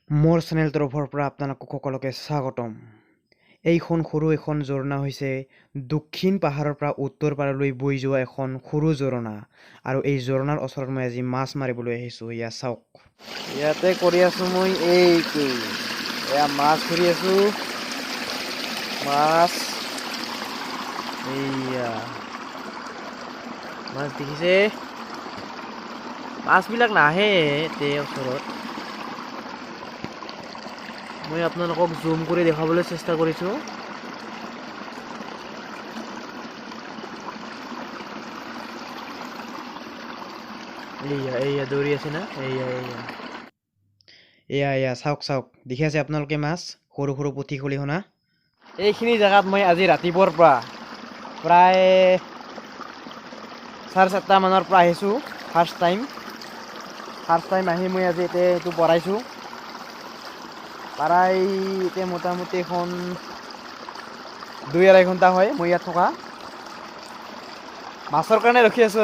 মোৰ চেনেল তৰফৰ পৰা আপোনালোকক সকলোকে স্বাগতম। এইখন সৰু এখন ঝৰ্ণা হৈছে দক্ষিণ পাহাৰৰ পৰা উত্তৰ পাৰলৈ বৈ যোৱা এখন সৰু ঝৰ্ণা আৰু এই ঝৰ্ণাৰ ওচৰত মই আজি মাছ মাৰিবলৈ আহিছোঁ। এয়া চাওক, ইয়াতে কৰি আছোঁ মই এইটো, এয়া মাছ ধৰি আছোঁ। মাছ এইয়া মাছ দেখিছে, মাছবিলাক নাহে তে ওচৰত। মই আপোনালোকক জুম কৰি দেখাবলৈ চেষ্টা কৰিছোঁ। এয়া দৌৰি আছে না, এয়া চাওক চাওক, দেখি আছে আপোনালোকে মাছ, সৰু সৰু পুঠি খলিহনা। এইখিনি জেগাত মই আজি ৰাতিপুৱাৰ পৰা প্ৰায় 4:30 মানৰ পৰা আহিছোঁ। ফাৰ্ষ্ট টাইম আহি মই আজি এইটো পঢ়াইছোঁ। প্ৰায় এতিয়া মোটামুটি এখন 2-2.5 ঘণ্টা হয় মই ইয়াত থকা। মাছৰ কাৰণে ৰখি আছোঁ।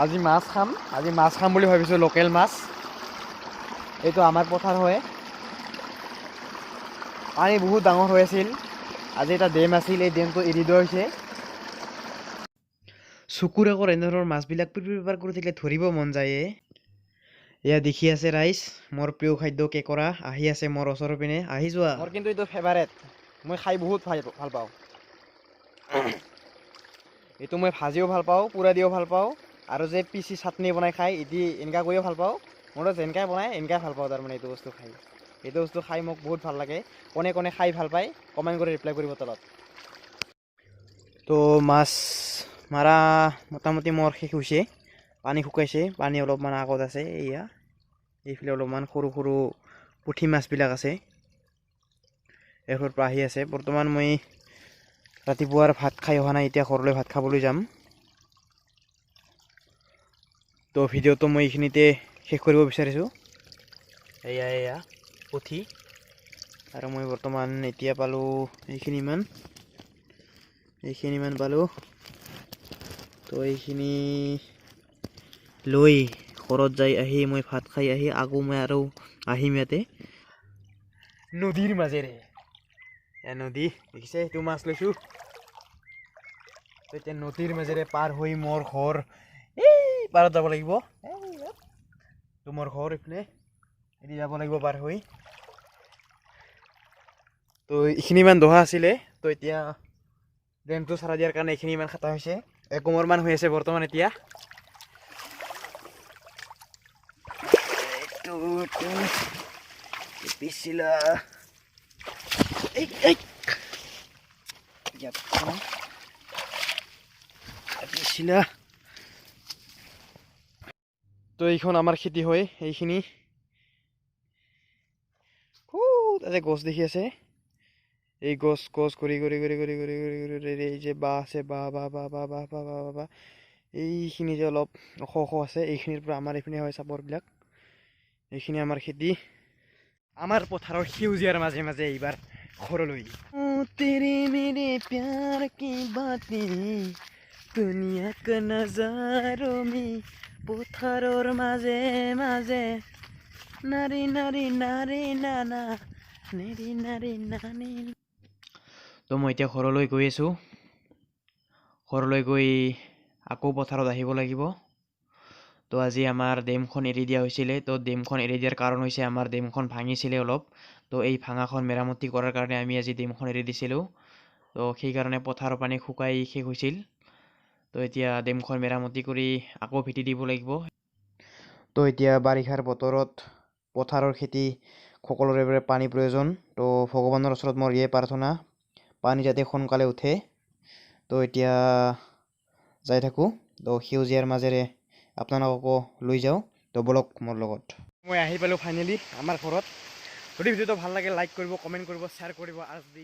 আজি মাছ খাম বুলি ভাবিছোঁ, লোকেল মাছ। এইটো আমাৰ পথাৰ হয়, পানী বহুত ডাঙৰ হৈ আছিল। আজি এটা ডেম আছিল, এই ডেমটো এৰি দিয়া হৈছে। চকুৰ আগৰ এনেধৰণৰ মাছবিলাক প্ৰিপেয়াৰ কৰি থাকিলে ধৰিব মন যায়। এয়া দেখি আছে ৰাইজ, মোৰ প্ৰিয় খাদ্য কেঁকোৰা আহি আছে মোৰ ওচৰৰ পিনে। আহি যোৱা, মোৰ কিন্তু এইটো ফেভাৰেট, মই খাই বহুত ভাল পাওঁ। এইটো মই ভাজিও ভাল পাওঁ, পুৰা দিও ভাল পাওঁ, আৰু যে পিচি চাটনি বনাই খাই এটি এনেকা কৰিও ভাল পাওঁ। মোৰ যেনেকৈ বনাই এনেকৈ ভাল পাওঁ। তাৰমানে এইটো বস্তু খাই মোক বহুত ভাল লাগে। কোনে কোনে খাই ভাল পায় কমেণ্ট কৰি ৰিপ্লাই কৰিব তলত। তো মাছ মাৰা মোটামুটি মোৰ শেষ হৈছে, পানী শুকাইছে, পানী অলপমান আগত আছে। এইফালে অলপমান সৰু সৰু পুঠি মাছবিলাক আছে, এইফালৰ পৰা আহি আছে। বৰ্তমান মই ৰাতিপুৱাৰ ভাত খাই অহা নাই, এতিয়া ঘৰলৈ ভাত খাবলৈ যাম। তো ভিডিঅ'টো মই এইখিনিতে শেষ কৰিব বিচাৰিছোঁ। এয়া পুঠি, আৰু মই বৰ্তমান এতিয়া পালোঁ এইখিনিমান পালোঁ। তো এইখিনি লৈ ঘৰত যাই আহি মই ভাত খাই আহি আকৌ মই আৰু আহিম ইয়াতে নদীৰ মাজেৰে। নদী দেখিছে, সেইটো মাছ লৈছোঁ। এতিয়া নদীৰ মাজেৰে পাৰ হৈ মোৰ ঘৰ এই পাৰত যাব লাগিব। তো মোৰ ঘৰ এইপিনে এদি যাব লাগিব পাৰ হৈ। তো এইখিনি ইমান দহা আছিলে, তো এতিয়া ডেমটো চাৰা দিয়াৰ কাৰণে এইখিনি ইমান খাটা হৈছে। 1 কোমৰমান হৈ আছে বৰ্তমান এতিয়া। পিছিলা তো এইখন আমাৰ খেতি হয়, এইখিনি তাতে গছ দেখি আছে। এই গছ কৰি এই যে বাঁহ আছে, বাঁহ এইখিনি যে অলপ ওখ আছে, এইখিনিৰ পৰা আমাৰ এইখিনি হয় চাপৰবিলাক। এইখিনি আমাৰ খেতি, আমাৰ পথাৰৰ সেউজীয়াৰ মাজে মাজে এইবাৰ ঘৰলৈ। তেৰে মেৰে প্যাৰ কি বাতেं দুনিয়া কা নজাৰো মে, পথাৰৰ মাজে মাজে নাৰী নাৰী নাৰী নানা নেৰি নাৰী নানী। তো মই এতিয়া ঘৰলৈ গৈ আছোঁ। ঘৰলৈ গৈ আকৌ পথাৰত আহিব লাগিব। তো আজি আমাৰ ডেমখন এৰি দিয়া হৈছিলে। তো ডেমখন এৰি দিয়াৰ কাৰণ হৈছে আমাৰ ডেমখন ভাঙিছিলে অলপ। তো এই ভাঙাখন মেৰামতি কৰাৰ কাৰণে আমি আজি ডেমখন এৰি দিছিলোঁ। তো সেইকাৰণে পথাৰৰ পানী শুকাই শেষ হৈছিল। তো এতিয়া ডেমখন মেৰামতি কৰি আকৌ ভেটি দিব লাগিব। তো এতিয়া বাৰিষাৰ বতৰত পথাৰৰ খেতি সকলোৰে বাবে পানী প্ৰয়োজন। তো ভগৱানৰ ওচৰত মোৰ ইয়ে প্ৰাৰ্থনা, পানী যাতে সোনকালে উঠে। তো এতিয়া যাই থাকোঁ, তো সেউজীয়াৰ মাজেৰে আপোনালোককো লৈ যাওঁ। তো বলক মোৰ লগত। মই আহি পালোঁ ফাইনেলি আমাৰ ঘৰত। যদি ভিডিঅ'টো ভাল লাগে লাইক কৰিব, কমেণ্ট কৰিব, শ্বেয়াৰ কৰিব। আজি